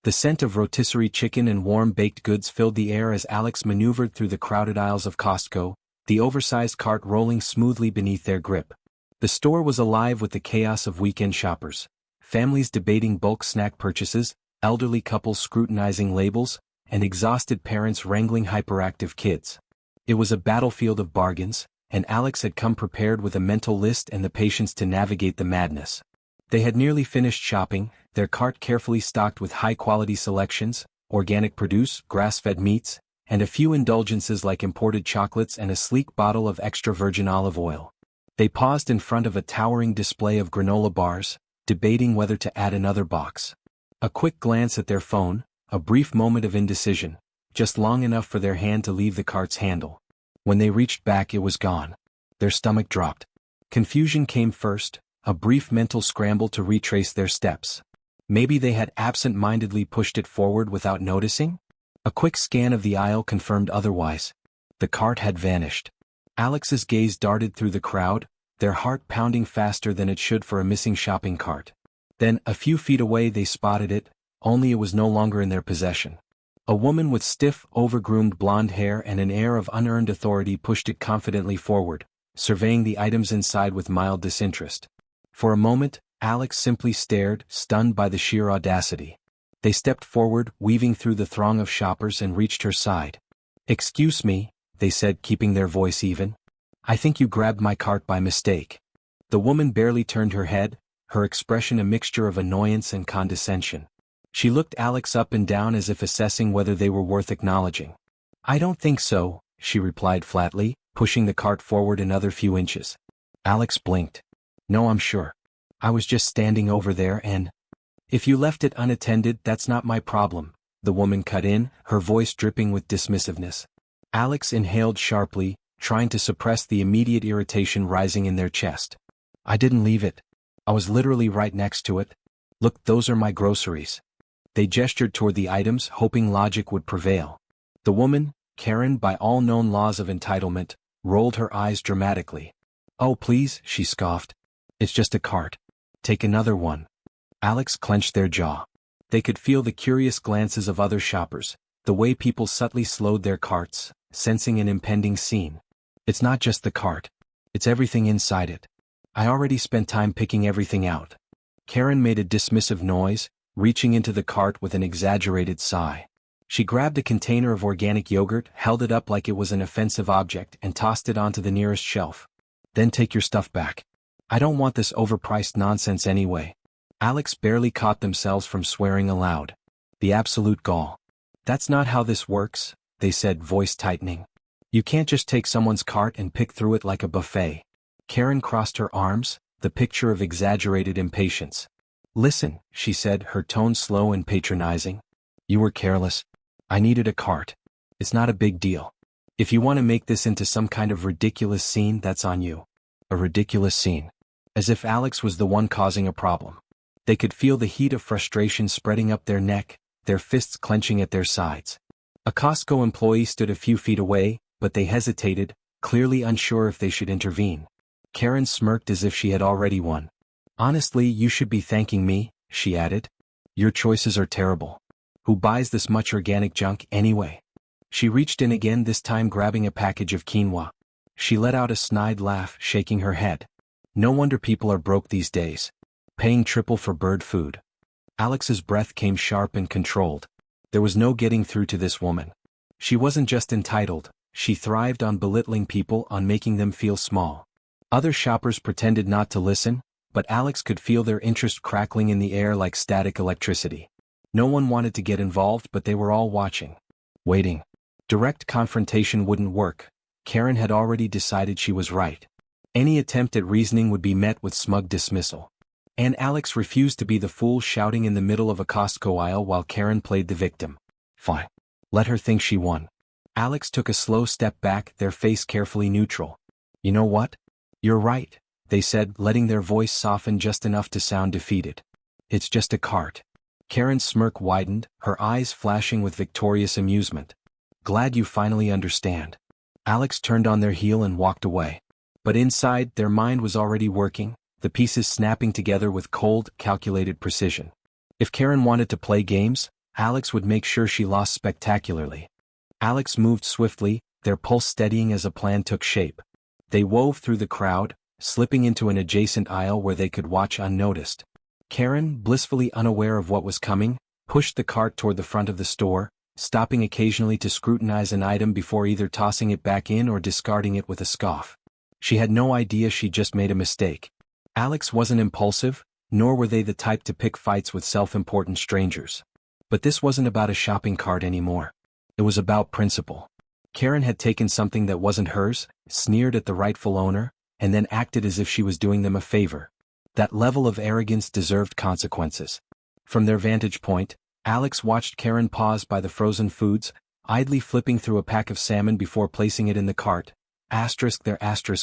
The scent of rotisserie chicken and warm baked goods filled the air as Alex maneuvered through the crowded aisles of Costco, the oversized cart rolling smoothly beneath their grip. The store was alive with the chaos of weekend shoppers. Families debating bulk snack purchases, elderly couples scrutinizing labels, and exhausted parents wrangling hyperactive kids. It was a battlefield of bargains, and Alex had come prepared with a mental list and the patience to navigate the madness. They had nearly finished shopping, their cart carefully stocked with high-quality selections, organic produce, grass-fed meats, and a few indulgences like imported chocolates and a sleek bottle of extra virgin olive oil. They paused in front of a towering display of granola bars, debating whether to add another box. A quick glance at their phone, a brief moment of indecision, just long enough for their hand to leave the cart's handle. When they reached back, it was gone. Their stomach dropped. Confusion came first, a brief mental scramble to retrace their steps. Maybe they had absent-mindedly pushed it forward without noticing? A quick scan of the aisle confirmed otherwise. The cart had vanished. Alex's gaze darted through the crowd, their heart pounding faster than it should for a missing shopping cart. Then, a few feet away they spotted it, only it was no longer in their possession. A woman with stiff, overgroomed blonde hair and an air of unearned authority pushed it confidently forward, surveying the items inside with mild disinterest. For a moment, Alex simply stared, stunned by the sheer audacity. They stepped forward, weaving through the throng of shoppers, and reached her side. "Excuse me," they said, keeping their voice even. "I think you grabbed my cart by mistake." The woman barely turned her head, her expression a mixture of annoyance and condescension. She looked Alex up and down as if assessing whether they were worth acknowledging. "I don't think so," she replied flatly, pushing the cart forward another few inches. Alex blinked. "No, I'm sure. I was just standing over there and—" "If you left it unattended, that's not my problem," the woman cut in, her voice dripping with dismissiveness. Alex inhaled sharply, trying to suppress the immediate irritation rising in their chest. "I didn't leave it. I was literally right next to it. Look, those are my groceries." They gestured toward the items, hoping logic would prevail. The woman, Karen by all known laws of entitlement, rolled her eyes dramatically. "Oh please," she scoffed. "It's just a cart. Take another one." Alex clenched their jaw. They could feel the curious glances of other shoppers, the way people subtly slowed their carts, sensing an impending scene. "It's not just the cart. It's everything inside it. I already spent time picking everything out." Karen made a dismissive noise, reaching into the cart with an exaggerated sigh. She grabbed a container of organic yogurt, held it up like it was an offensive object, and tossed it onto the nearest shelf. "Then take your stuff back. I don't want this overpriced nonsense anyway." Alex barely caught themselves from swearing aloud. The absolute gall. "That's not how this works," they said, voice tightening. "You can't just take someone's cart and pick through it like a buffet." Karen crossed her arms, the picture of exaggerated impatience. "Listen," she said, her tone slow and patronizing. "You were careless. I needed a cart. It's not a big deal. If you want to make this into some kind of ridiculous scene, that's on you." A ridiculous scene. As if Alex was the one causing a problem. They could feel the heat of frustration spreading up their neck, their fists clenching at their sides. A Costco employee stood a few feet away, but they hesitated, clearly unsure if they should intervene. Karen smirked as if she had already won. "Honestly, you should be thanking me," she added. "Your choices are terrible. Who buys this much organic junk anyway?" She reached in again, this time grabbing a package of quinoa. She let out a snide laugh, shaking her head. "No wonder people are broke these days. Paying triple for bird food." Alex's breath came sharp and controlled. There was no getting through to this woman. She wasn't just entitled, she thrived on belittling people, on making them feel small. Other shoppers pretended not to listen, but Alex could feel their interest crackling in the air like static electricity. No one wanted to get involved, but they were all watching. Waiting. Direct confrontation wouldn't work. Karen had already decided she was right. Any attempt at reasoning would be met with smug dismissal. And Alex refused to be the fool shouting in the middle of a Costco aisle while Karen played the victim. Fine. Let her think she won. Alex took a slow step back, their face carefully neutral. "You know what? You're right," they said, letting their voice soften just enough to sound defeated. "It's just a cart." Karen's smirk widened, her eyes flashing with victorious amusement. "Glad you finally understand." Alex turned on their heel and walked away. But inside, their mind was already working, the pieces snapping together with cold, calculated precision. If Karen wanted to play games, Alex would make sure she lost spectacularly. Alex moved swiftly, their pulse steadying as a plan took shape. They wove through the crowd, slipping into an adjacent aisle where they could watch unnoticed. Karen, blissfully unaware of what was coming, pushed the cart toward the front of the store, stopping occasionally to scrutinize an item before either tossing it back in or discarding it with a scoff. She had no idea she'd just made a mistake. Alex wasn't impulsive, nor were they the type to pick fights with self-important strangers. But this wasn't about a shopping cart anymore. It was about principle. Karen had taken something that wasn't hers, sneered at the rightful owner, and then acted as if she was doing them a favor. That level of arrogance deserved consequences. From their vantage point, Alex watched Karen pause by the frozen foods, idly flipping through a pack of salmon before placing it in the cart. Their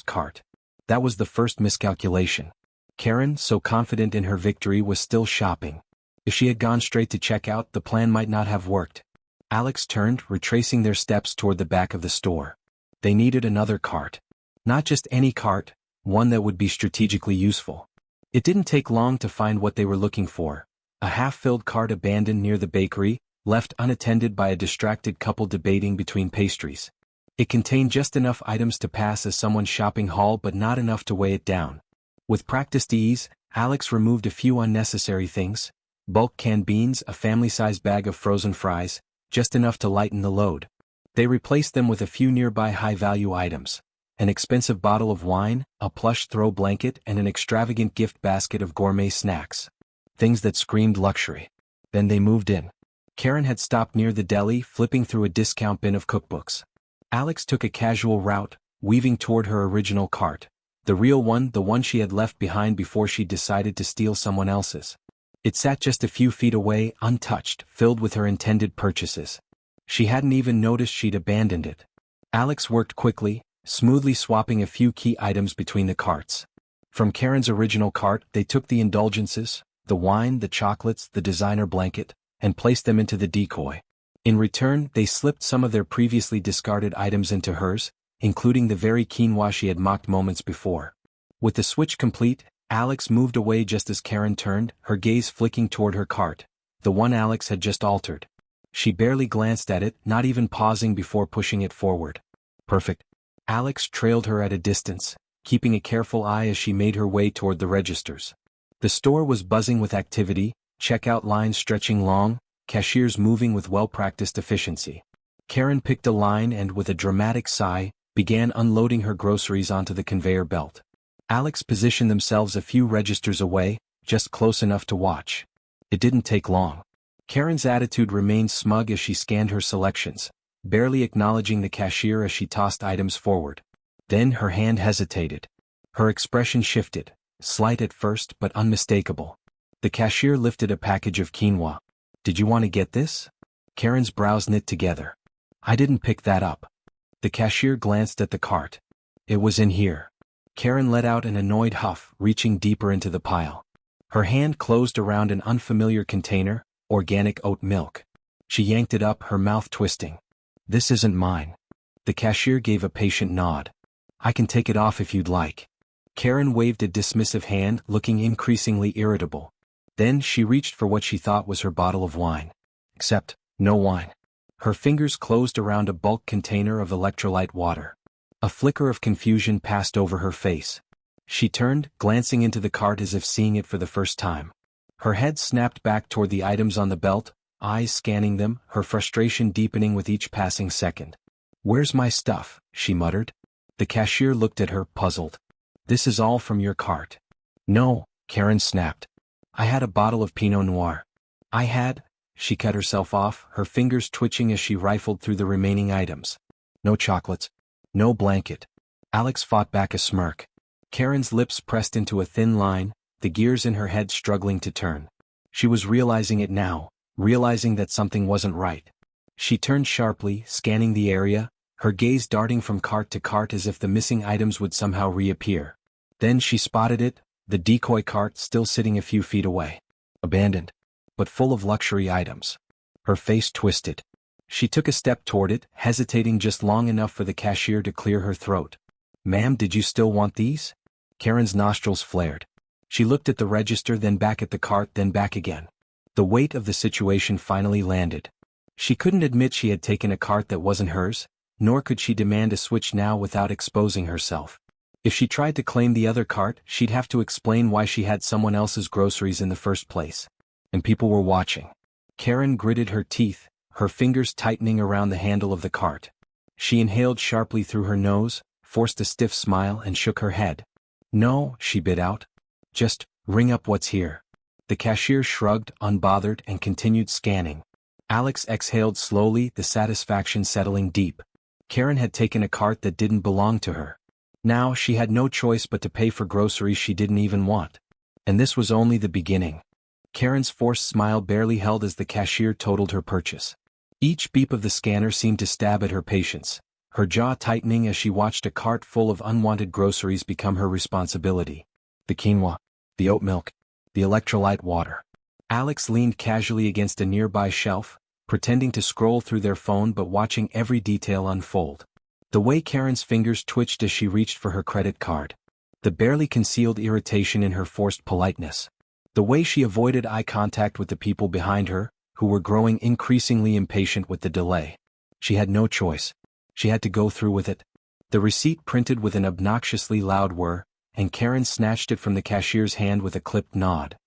cart. That was the first miscalculation. Karen, so confident in her victory, was still shopping. If she had gone straight to checkout, the plan might not have worked. Alex turned, retracing their steps toward the back of the store. They needed another cart. Not just any cart, one that would be strategically useful. It didn't take long to find what they were looking for. A half-filled cart abandoned near the bakery, left unattended by a distracted couple debating between pastries. It contained just enough items to pass as someone's shopping haul but not enough to weigh it down. With practiced ease, Alex removed a few unnecessary things: bulk canned beans, a family-sized bag of frozen fries, just enough to lighten the load. They replaced them with a few nearby high-value items: an expensive bottle of wine, a plush throw blanket, and an extravagant gift basket of gourmet snacks. Things that screamed luxury. Then they moved in. Karen had stopped near the deli, flipping through a discount bin of cookbooks. Alex took a casual route, weaving toward her original cart. The real one, the one she had left behind before she decided to steal someone else's. It sat just a few feet away, untouched, filled with her intended purchases. She hadn't even noticed she'd abandoned it. Alex worked quickly, smoothly swapping a few key items between the carts. From Karen's original cart, they took the indulgences, the wine, the chocolates, the designer blanket, and placed them into the decoy. In return, they slipped some of their previously discarded items into hers, including the very quinoa she had mocked moments before. With the switch complete, Alex moved away just as Karen turned, her gaze flicking toward her cart, the one Alex had just altered. She barely glanced at it, not even pausing before pushing it forward. Perfect. Alex trailed her at a distance, keeping a careful eye as she made her way toward the registers. The store was buzzing with activity, checkout lines stretching long, cashiers moving with well-practiced efficiency. Karen picked a line and, with a dramatic sigh, began unloading her groceries onto the conveyor belt. Alex positioned themselves a few registers away, just close enough to watch. It didn't take long. Karen's attitude remained smug as she scanned her selections, barely acknowledging the cashier as she tossed items forward. Then her hand hesitated. Her expression shifted, slight at first but unmistakable. The cashier lifted a package of quinoa. "Did you want to get this?" Karen's brows knit together. "I didn't pick that up." The cashier glanced at the cart. "It was in here." Karen let out an annoyed huff, reaching deeper into the pile. Her hand closed around an unfamiliar container, organic oat milk. She yanked it up, her mouth twisting. "This isn't mine." The cashier gave a patient nod. "I can take it off if you'd like." Karen waved a dismissive hand, looking increasingly irritable. Then she reached for what she thought was her bottle of wine. Except, no wine. Her fingers closed around a bulk container of electrolyte water. A flicker of confusion passed over her face. She turned, glancing into the cart as if seeing it for the first time. Her head snapped back toward the items on the belt, eyes scanning them, her frustration deepening with each passing second. "Where's my stuff?" she muttered. The cashier looked at her, puzzled. "This is all from your cart." "No," Karen snapped. "I had a bottle of Pinot Noir." She cut herself off, her fingers twitching as she rifled through the remaining items. "No chocolates. No blanket." Alex fought back a smirk. Karen's lips pressed into a thin line, the gears in her head struggling to turn. She was realizing it now, realizing that something wasn't right. She turned sharply, scanning the area, her gaze darting from cart to cart as if the missing items would somehow reappear. Then she spotted it, the decoy cart still sitting a few feet away. Abandoned, but full of luxury items. Her face twisted. She took a step toward it, hesitating just long enough for the cashier to clear her throat. "Ma'am, did you still want these?" Karen's nostrils flared. She looked at the register, then back at the cart, then back again. The weight of the situation finally landed. She couldn't admit she had taken a cart that wasn't hers, nor could she demand a switch now without exposing herself. If she tried to claim the other cart, she'd have to explain why she had someone else's groceries in the first place. And people were watching. Karen gritted her teeth, her fingers tightening around the handle of the cart. She inhaled sharply through her nose, forced a stiff smile and shook her head. "No," she bit out. "Just ring up what's here." The cashier shrugged, unbothered, and continued scanning. Alex exhaled slowly, the satisfaction settling deep. Karen had taken a cart that didn't belong to her. Now she had no choice but to pay for groceries she didn't even want. And this was only the beginning. Karen's forced smile barely held as the cashier totaled her purchase. Each beep of the scanner seemed to stab at her patience, her jaw tightening as she watched a cart full of unwanted groceries become her responsibility. The quinoa, the oat milk, the electrolyte water. Alex leaned casually against a nearby shelf, pretending to scroll through their phone but watching every detail unfold. The way Karen's fingers twitched as she reached for her credit card. The barely concealed irritation in her forced politeness. The way she avoided eye contact with the people behind her, who were growing increasingly impatient with the delay. She had no choice. She had to go through with it. The receipt printed with an obnoxiously loud whir, and Karen snatched it from the cashier's hand with a clipped nod.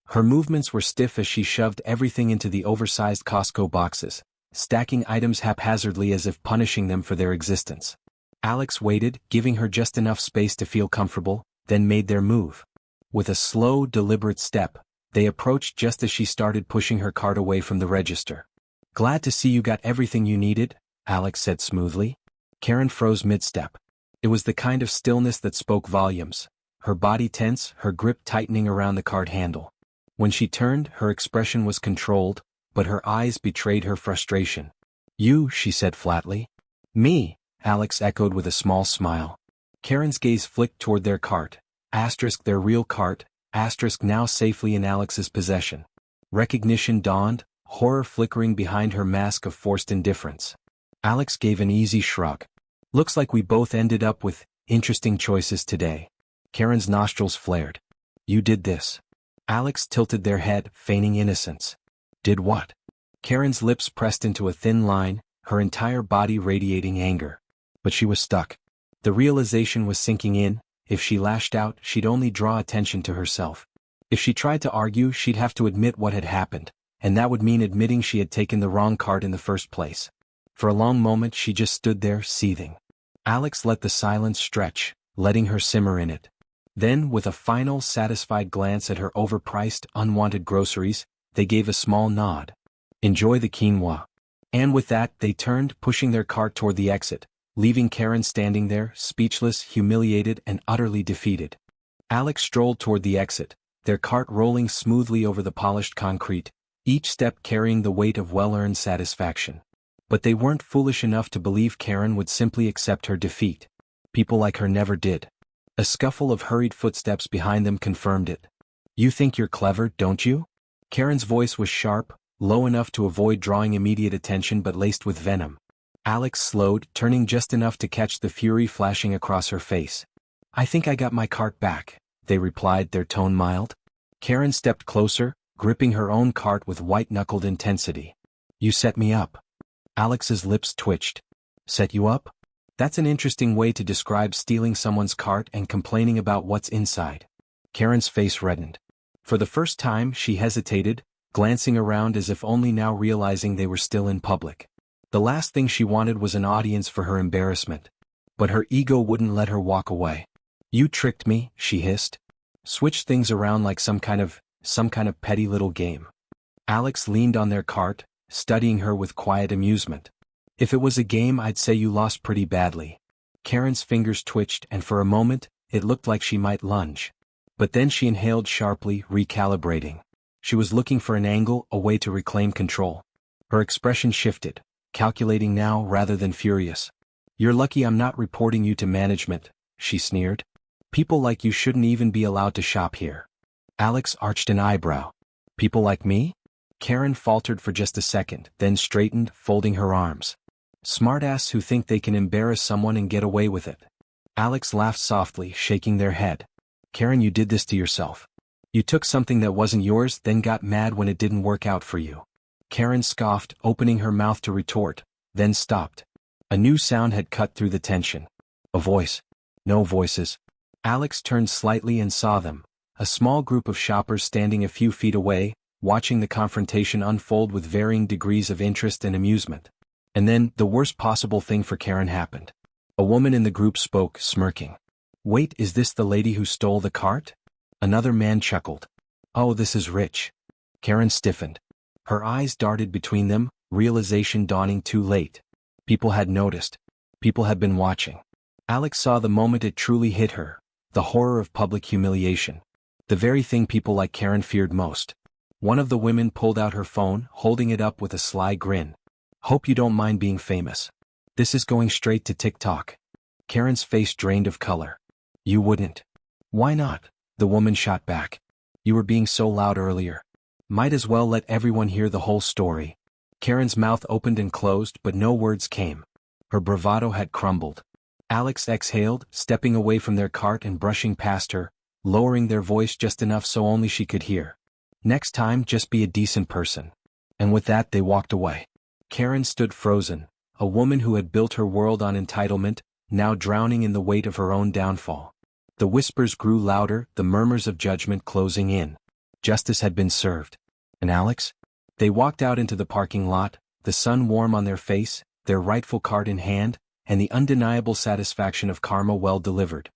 Her movements were stiff as she shoved everything into the oversized Costco boxes, stacking items haphazardly as if punishing them for their existence. Alex waited, giving her just enough space to feel comfortable, then made their move. With a slow, deliberate step, they approached just as she started pushing her cart away from the register. "Glad to see you got everything you needed," Alex said smoothly. Karen froze mid-step. It was the kind of stillness that spoke volumes, her body tense, her grip tightening around the cart handle. When she turned, her expression was controlled, but her eyes betrayed her frustration. "You," she said flatly. "Me," Alex echoed with a small smile. Karen's gaze flicked toward their cart, their real cart, now safely in Alex's possession. Recognition dawned, horror flickering behind her mask of forced indifference. Alex gave an easy shrug. "Looks like we both ended up with interesting choices today." Karen's nostrils flared. "You did this." Alex tilted their head, feigning innocence. "Did what?" Karen's lips pressed into a thin line, her entire body radiating anger. But she was stuck. The realization was sinking in. If she lashed out, she'd only draw attention to herself. If she tried to argue, she'd have to admit what had happened, and that would mean admitting she had taken the wrong cart in the first place. For a long moment she just stood there, seething. Alex let the silence stretch, letting her simmer in it. Then, with a final, satisfied glance at her overpriced, unwanted groceries, they gave a small nod. "Enjoy the quinoa." And with that, they turned, pushing their cart toward the exit, leaving Karen standing there, speechless, humiliated, and utterly defeated. Alex strolled toward the exit, their cart rolling smoothly over the polished concrete, each step carrying the weight of well-earned satisfaction. But they weren't foolish enough to believe Karen would simply accept her defeat. People like her never did. A scuffle of hurried footsteps behind them confirmed it. "You think you're clever, don't you?" Karen's voice was sharp, low enough to avoid drawing immediate attention but laced with venom. Alex slowed, turning just enough to catch the fury flashing across her face. "I think I got my cart back," they replied, their tone mild. Karen stepped closer, gripping her own cart with white-knuckled intensity. "You set me up." Alex's lips twitched. "Set you up? That's an interesting way to describe stealing someone's cart and complaining about what's inside." Karen's face reddened. For the first time, she hesitated, glancing around as if only now realizing they were still in public. The last thing she wanted was an audience for her embarrassment. But her ego wouldn't let her walk away. "You tricked me," she hissed. "Switched things around like some kind of petty little game." Alex leaned on their cart, studying her with quiet amusement. "If it was a game, I'd say you lost pretty badly." Karen's fingers twitched, and for a moment, it looked like she might lunge. But then she inhaled sharply, recalibrating. She was looking for an angle, a way to reclaim control. Her expression shifted, calculating now rather than furious. "You're lucky I'm not reporting you to management," she sneered. "People like you shouldn't even be allowed to shop here." Alex arched an eyebrow. "People like me?" Karen faltered for just a second, then straightened, folding her arms. "Smartasses who think they can embarrass someone and get away with it." Alex laughed softly, shaking their head. "Karen, you did this to yourself. You took something that wasn't yours, then got mad when it didn't work out for you. Karen scoffed, opening her mouth to retort, then stopped. A new sound had cut through the tension. A voice. No voices. Alex turned slightly and saw them. A small group of shoppers standing a few feet away, watching the confrontation unfold with varying degrees of interest and amusement. And then, the worst possible thing for Karen happened. A woman in the group spoke, smirking. Wait, is this the lady who stole the cart? Another man chuckled. Oh, this is Rich. Karen stiffened. Her eyes darted between them, realization dawning too late. People had noticed. People had been watching. Alex saw the moment it truly hit her, the horror of public humiliation. The very thing people like Karen feared most. One of the women pulled out her phone, holding it up with a sly grin. Hope you don't mind being famous. This is going straight to TikTok. Karen's face drained of color. You wouldn't. Why not? The woman shot back. You were being so loud earlier. Might as well let everyone hear the whole story. Karen's mouth opened and closed, but no words came. Her bravado had crumbled. Alex exhaled, stepping away from their cart and brushing past her, lowering their voice just enough so only she could hear. Next time, just be a decent person. And with that, they walked away. Karen stood frozen, a woman who had built her world on entitlement, now drowning in the weight of her own downfall. The whispers grew louder, the murmurs of judgment closing in. Justice had been served. And Alex? They walked out into the parking lot, the sun warm on their face, their rightful cart in hand, and the undeniable satisfaction of karma well delivered.